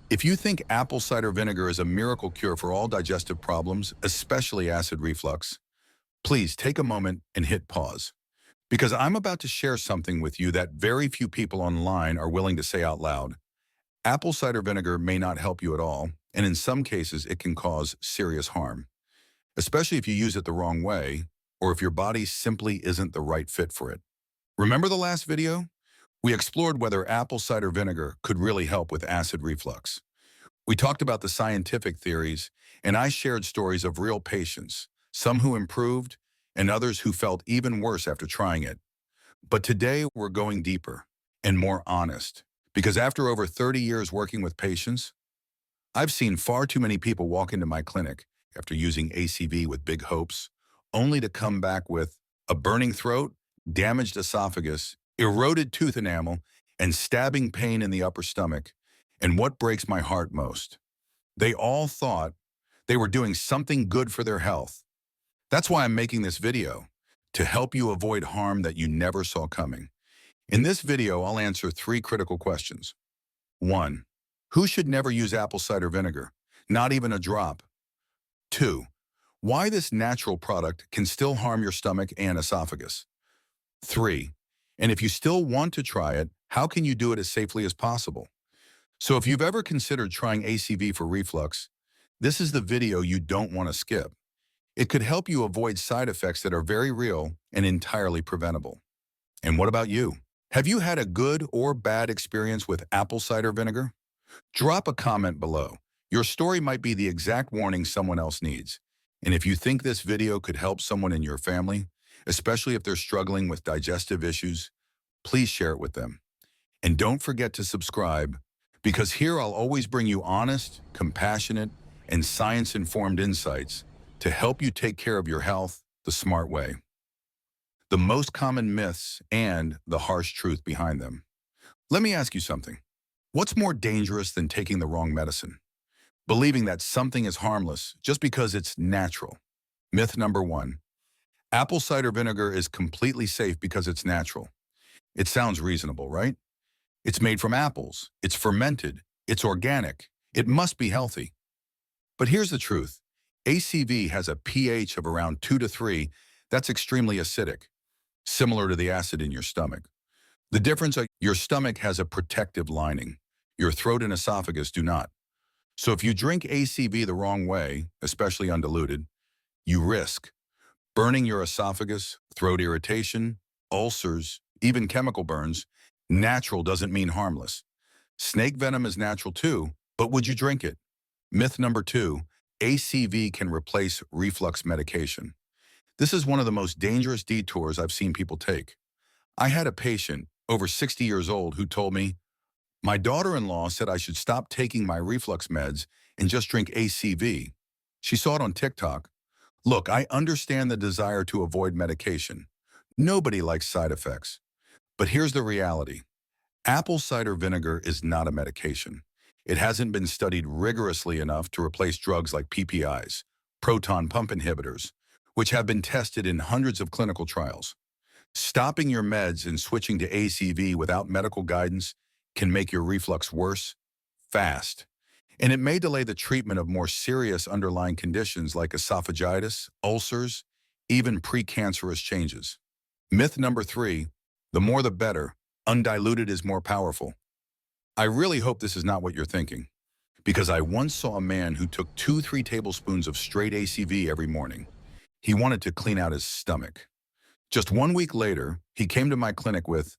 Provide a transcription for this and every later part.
If you think apple cider vinegar is a miracle cure for all digestive problems, especially acid reflux, please take a moment and hit pause. Because I'm about to share something with you that very few people online are willing to say out loud. Apple cider vinegar may not help you at all, and in some cases it can cause serious harm, especially if you use it the wrong way or if your body simply isn't the right fit for it. Remember the last video? We explored whether apple cider vinegar could really help with acid reflux. We talked about the scientific theories, and I shared stories of real patients, some who improved and others who felt even worse after trying it. But today we're going deeper and more honest, because after over 30 years working with patients, I've seen far too many people walk into my clinic after using ACV with big hopes, only to come back with a burning throat, damaged esophagus, eroded tooth enamel, and stabbing pain in the upper stomach. And what breaks my heart most? They all thought they were doing something good for their health. That's why I'm making this video, to help you avoid harm that you never saw coming. In this video, I'll answer three critical questions. 1. Who should never use apple cider vinegar? Not even a drop. 2. Why this natural product can still harm your stomach and esophagus. 3. And if you still want to try it, how can you do it as safely as possible? So if you've ever considered trying ACV for reflux, this is the video you don't want to skip. It could help you avoid side effects that are very real and entirely preventable. And what about you? Have you had a good or bad experience with apple cider vinegar? Drop a comment below. Your story might be the exact warning someone else needs. And if you think this video could help someone in your family, especially if they're struggling with digestive issues, please share it with them. And don't forget to subscribe, because here I'll always bring you honest, compassionate, and science-informed insights to help you take care of your health the smart way. The most common myths and the harsh truth behind them. Let me ask you something. What's more dangerous than taking the wrong medicine? Believing that something is harmless just because it's natural. Myth number 1. Apple cider vinegar is completely safe because it's natural. It sounds reasonable, right? It's made from apples, it's fermented, it's organic, it must be healthy. But here's the truth. ACV has a pH of around 2 to 3 that's extremely acidic, similar to the acid in your stomach. The difference is your stomach has a protective lining. Your throat and esophagus do not. So if you drink ACV the wrong way, especially undiluted, you risk burning your esophagus, throat irritation, ulcers, even chemical burns. Natural doesn't mean harmless. Snake venom is natural too, but would you drink it? Myth number 2, ACV can replace reflux medication. This is one of the most dangerous detours I've seen people take. I had a patient, over 60 years old, who told me, my daughter-in-law said I should stop taking my reflux meds and just drink ACV. She saw it on TikTok. Look, I understand the desire to avoid medication. Nobody likes side effects. But here's the reality. Apple cider vinegar is not a medication. It hasn't been studied rigorously enough to replace drugs like PPIs, proton pump inhibitors, which have been tested in hundreds of clinical trials. Stopping your meds and switching to ACV without medical guidance can make your reflux worse, fast. And it may delay the treatment of more serious underlying conditions like esophagitis, ulcers, even precancerous changes. Myth number 3, the more the better, undiluted is more powerful. I really hope this is not what you're thinking, because I once saw a man who took 2-3 tablespoons of straight ACV every morning. He wanted to clean out his stomach. Just 1 week later, he came to my clinic with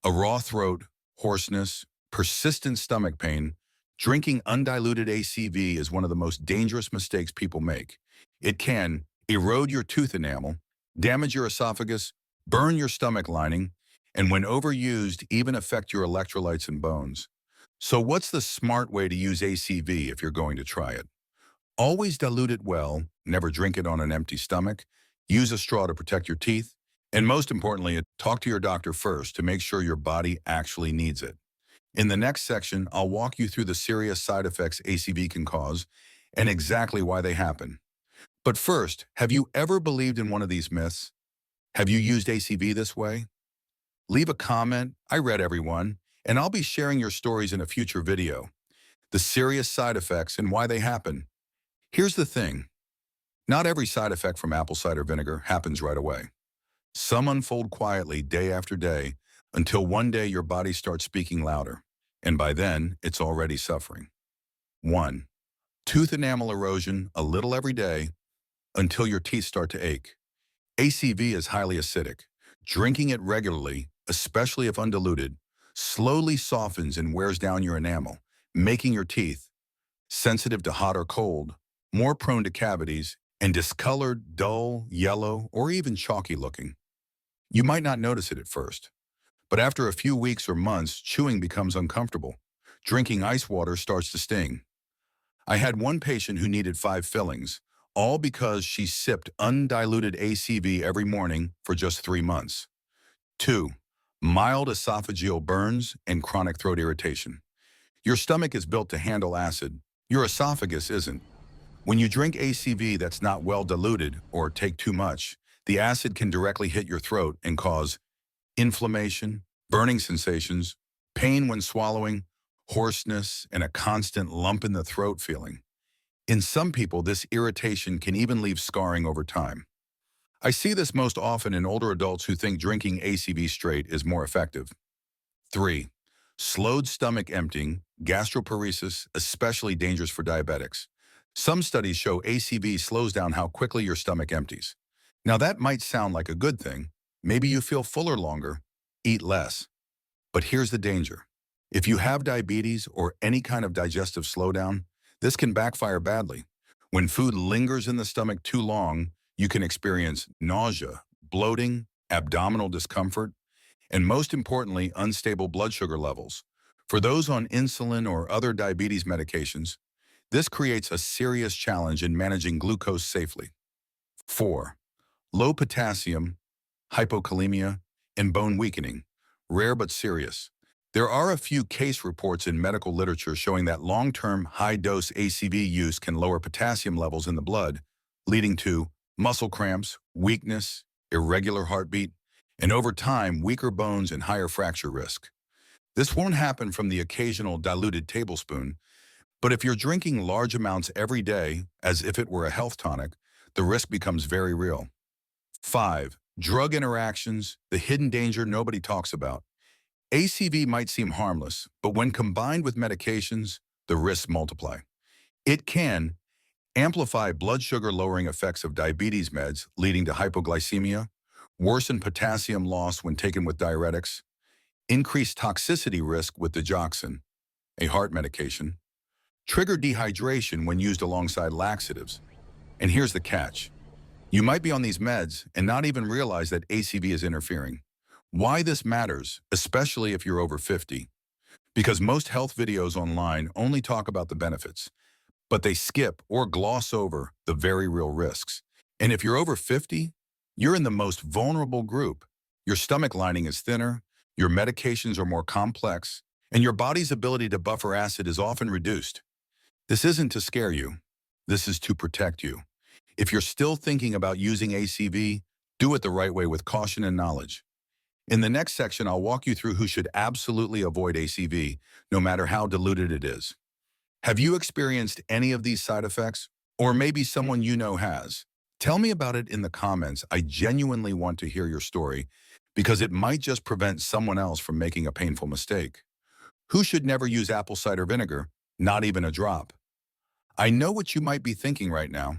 a raw throat, hoarseness, persistent stomach pain. Drinking undiluted ACV is one of the most dangerous mistakes people make. It can erode your tooth enamel, damage your esophagus, burn your stomach lining, and when overused, even affect your electrolytes and bones. So what's the smart way to use ACV if you're going to try it? Always dilute it well, never drink it on an empty stomach, use a straw to protect your teeth, and most importantly, talk to your doctor first to make sure your body actually needs it. In the next section, I'll walk you through the serious side effects ACV can cause and exactly why they happen. But first, have you ever believed in one of these myths? Have you used ACV this way? Leave a comment, I read everyone, and I'll be sharing your stories in a future video. the serious side effects, and why they happen. Here's the thing. Not every side effect from apple cider vinegar happens right away. Some unfold quietly day after day until one day your body starts speaking louder, and by then, it's already suffering. 1. Tooth enamel erosion a little every day until your teeth start to ache. ACV is highly acidic. Drinking it regularly, especially if undiluted, slowly softens and wears down your enamel, making your teeth sensitive to hot or cold, more prone to cavities, and discolored, dull, yellow, or even chalky looking. You might not notice it at first, but after a few weeks or months, chewing becomes uncomfortable. Drinking ice water starts to sting. I had one patient who needed 5 fillings, all because she sipped undiluted ACV every morning for just 3 months. 2. Mild esophageal burns and chronic throat irritation. Your stomach is built to handle acid. Your esophagus isn't. When you drink ACV that's not well diluted or take too much, the acid can directly hit your throat and cause inflammation, burning sensations, pain when swallowing, hoarseness, and a constant lump in the throat feeling. In some people, this irritation can even leave scarring over time. I see this most often in older adults who think drinking ACV straight is more effective. 3. Slowed stomach emptying, gastroparesis, especially dangerous for diabetics. Some studies show ACV slows down how quickly your stomach empties. Now that might sound like a good thing. Maybe you feel fuller longer, eat less. But here's the danger. If you have diabetes or any kind of digestive slowdown, this can backfire badly. When food lingers in the stomach too long, you can experience nausea, bloating, abdominal discomfort, and most importantly, unstable blood sugar levels. For those on insulin or other diabetes medications, this creates a serious challenge in managing glucose safely. 4. Low potassium, hypokalemia, and bone weakening, rare but serious. There are a few case reports in medical literature showing that long-term high-dose ACV use can lower potassium levels in the blood, leading to muscle cramps, weakness, irregular heartbeat, and over time, weaker bones and higher fracture risk. This won't happen from the occasional diluted tablespoon, but if you're drinking large amounts every day, as if it were a health tonic, the risk becomes very real. 5. Drug interactions, the hidden danger nobody talks about. ACV might seem harmless, but when combined with medications, the risks multiply. It can amplify blood sugar lowering effects of diabetes meds, leading to hypoglycemia, worsen potassium loss when taken with diuretics, increase toxicity risk with digoxin, a heart medication, trigger dehydration when used alongside laxatives. And here's the catch. You might be on these meds and not even realize that ACV is interfering. Why this matters, especially if you're over 50. Because most health videos online only talk about the benefits, but they skip or gloss over the very real risks. And if you're over 50, you're in the most vulnerable group. Your stomach lining is thinner, your medications are more complex, and your body's ability to buffer acid is often reduced. This isn't to scare you. This is to protect you. If you're still thinking about using ACV, do it the right way with caution and knowledge. In the next section, I'll walk you through who should absolutely avoid ACV, no matter how diluted it is. Have you experienced any of these side effects? Or maybe someone you know has? Tell me about it in the comments. I genuinely want to hear your story because it might just prevent someone else from making a painful mistake. Who should never use apple cider vinegar? Not even a drop. I know what you might be thinking right now.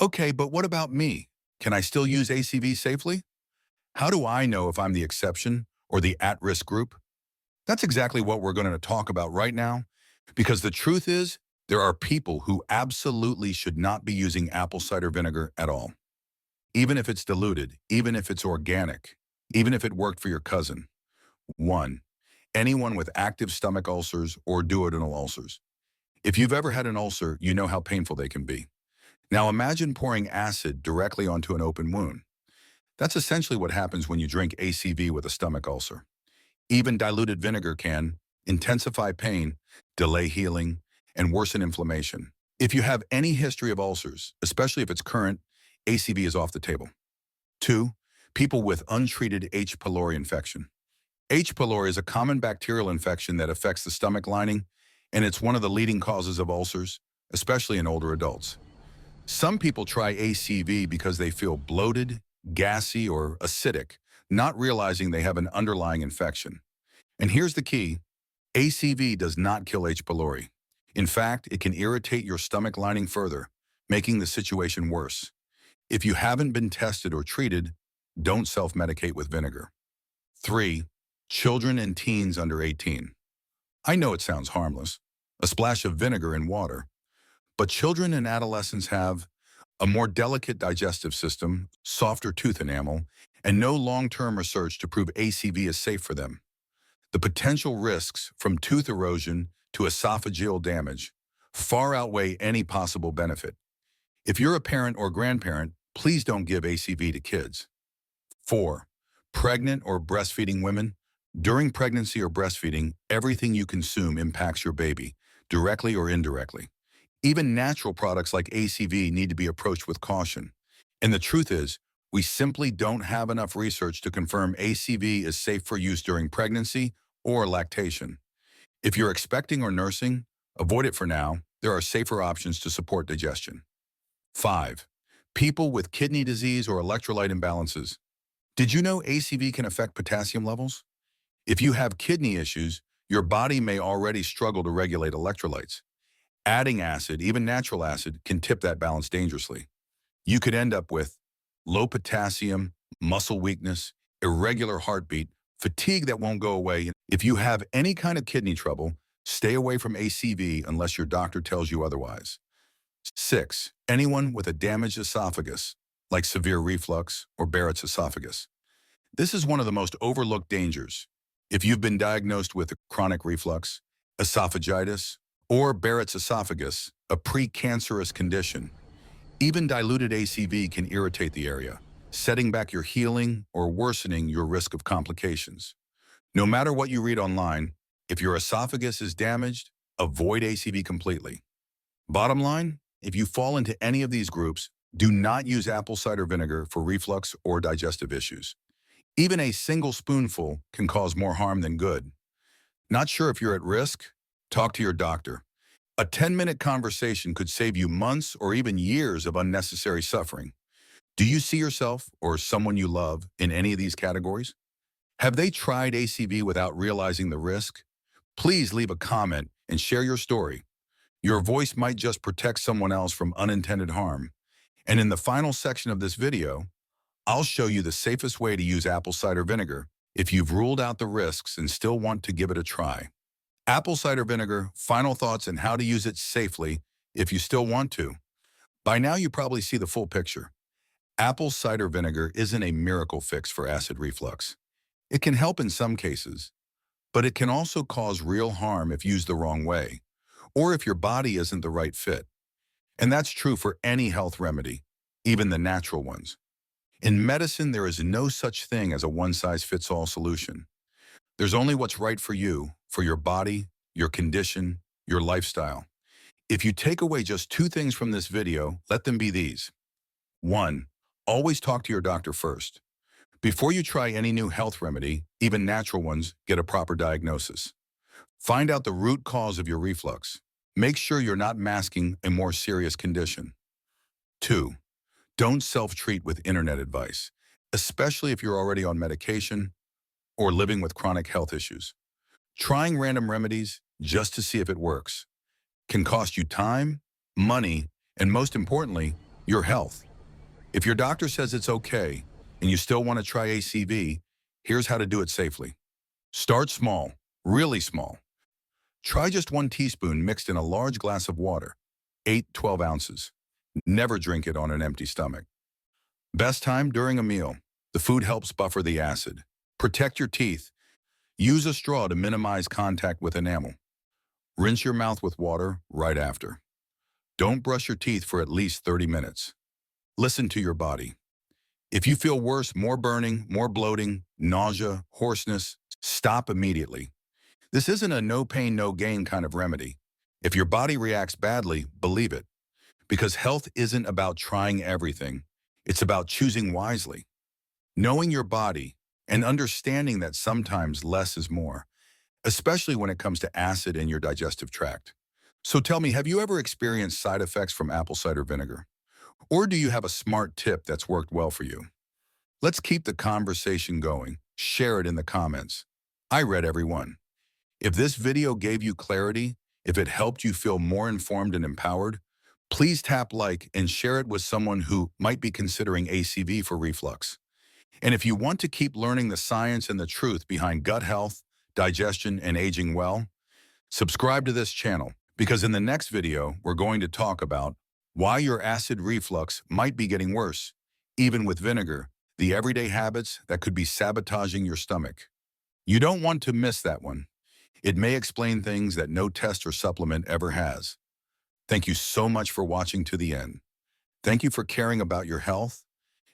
Okay, but what about me? Can I still use ACV safely? How do I know if I'm the exception or the at-risk group? That's exactly what we're going to talk about right now, because the truth is, there are people who absolutely should not be using apple cider vinegar at all. Even if it's diluted, even if it's organic, even if it worked for your cousin. 1. Anyone with active stomach ulcers or duodenal ulcers. If you've ever had an ulcer, you know how painful they can be. Now imagine pouring acid directly onto an open wound. That's essentially what happens when you drink ACV with a stomach ulcer. Even diluted vinegar can intensify pain, delay healing, and worsen inflammation. If you have any history of ulcers, especially if it's current, ACV is off the table. 2. People with untreated H. pylori infection. H. pylori is a common bacterial infection that affects the stomach lining and it's one of the leading causes of ulcers, especially in older adults. Some people try ACV because they feel bloated, gassy, or acidic, not realizing they have an underlying infection. And here's the key: ACV does not kill H. pylori. In fact, it can irritate your stomach lining further, making the situation worse. If you haven't been tested or treated, don't self-medicate with vinegar. 3. Children and teens under 18. I know it sounds harmless, a splash of vinegar in water, but children and adolescents have a more delicate digestive system, softer tooth enamel, and no long-term research to prove ACV is safe for them. The potential risks from tooth erosion to esophageal damage far outweigh any possible benefit. If you're a parent or grandparent, please don't give ACV to kids. 4. Pregnant or breastfeeding women. During pregnancy or breastfeeding, everything you consume impacts your baby, directly or indirectly. Even natural products like ACV need to be approached with caution. And the truth is, we simply don't have enough research to confirm ACV is safe for use during pregnancy or lactation. If you're expecting or nursing, avoid it for now. There are safer options to support digestion. 5. People with kidney disease or electrolyte imbalances. Did you know ACV can affect potassium levels? If you have kidney issues, your body may already struggle to regulate electrolytes. Adding acid, even natural acid, can tip that balance dangerously. You could end up with low potassium, muscle weakness, irregular heartbeat, fatigue that won't go away. If you have any kind of kidney trouble, stay away from ACV unless your doctor tells you otherwise. 6. Anyone with a damaged esophagus, like severe reflux or Barrett's esophagus. This is one of the most overlooked dangers. If you've been diagnosed with chronic reflux, esophagitis, or Barrett's esophagus, a precancerous condition, even diluted ACV can irritate the area, setting back your healing or worsening your risk of complications. No matter what you read online, if your esophagus is damaged, avoid ACV completely. Bottom line, if you fall into any of these groups, do not use apple cider vinegar for reflux or digestive issues. Even a single spoonful can cause more harm than good. Not sure if you're at risk? Talk to your doctor. A 10-minute conversation could save you months or even years of unnecessary suffering. Do you see yourself or someone you love in any of these categories? Have they tried ACV without realizing the risk? Please leave a comment and share your story. Your voice might just protect someone else from unintended harm. And in the final section of this video, I'll show you the safest way to use apple cider vinegar if you've ruled out the risks and still want to give it a try. Apple cider vinegar, final thoughts and how to use it safely if you still want to. By now you probably see the full picture. Apple cider vinegar isn't a miracle fix for acid reflux. It can help in some cases, but it can also cause real harm if used the wrong way, or if your body isn't the right fit. And that's true for any health remedy, even the natural ones. In medicine, there is no such thing as a one-size-fits-all solution. There's only what's right for you, for your body, your condition, your lifestyle. If you take away just 2 things from this video, let them be these. 1. Always talk to your doctor first. Before you try any new health remedy, even natural ones, get a proper diagnosis. Find out the root cause of your reflux. Make sure you're not masking a more serious condition. 2. Don't self-treat with internet advice, especially if you're already on medication or living with chronic health issues. Trying random remedies just to see if it works can cost you time, money, and most importantly, your health. If your doctor says it's okay and you still want to try ACV, here's how to do it safely. Start small, really small. Try just 1 teaspoon mixed in a large glass of water, 8-12 ounces. Never drink it on an empty stomach. Best time during a meal. The food helps buffer the acid. Protect your teeth. Use a straw to minimize contact with enamel. Rinse your mouth with water right after. Don't brush your teeth for at least 30 minutes. Listen to your body. If you feel worse, more burning, more bloating, nausea, hoarseness, stop immediately. This isn't a no pain, no gain kind of remedy. If your body reacts badly, believe it. Because health isn't about trying everything. It's about choosing wisely. Knowing your body and understanding that sometimes less is more. especially when it comes to acid in your digestive tract. So tell me, have you ever experienced side effects from apple cider vinegar? Or do you have a smart tip that's worked well for you? Let's keep the conversation going. Share it in the comments. I read every one. If this video gave you clarity, if it helped you feel more informed and empowered, please tap like and share it with someone who might be considering ACV for reflux. And if you want to keep learning the science and the truth behind gut health, digestion, and aging well, subscribe to this channel because in the next video, we're going to talk about why your acid reflux might be getting worse, even with vinegar, the everyday habits that could be sabotaging your stomach. You don't want to miss that one. It may explain things that no test or supplement ever has. Thank you so much for watching to the end. Thank you for caring about your health,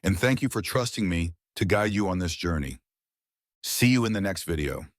and thank you for trusting me to guide you on this journey. See you in the next video.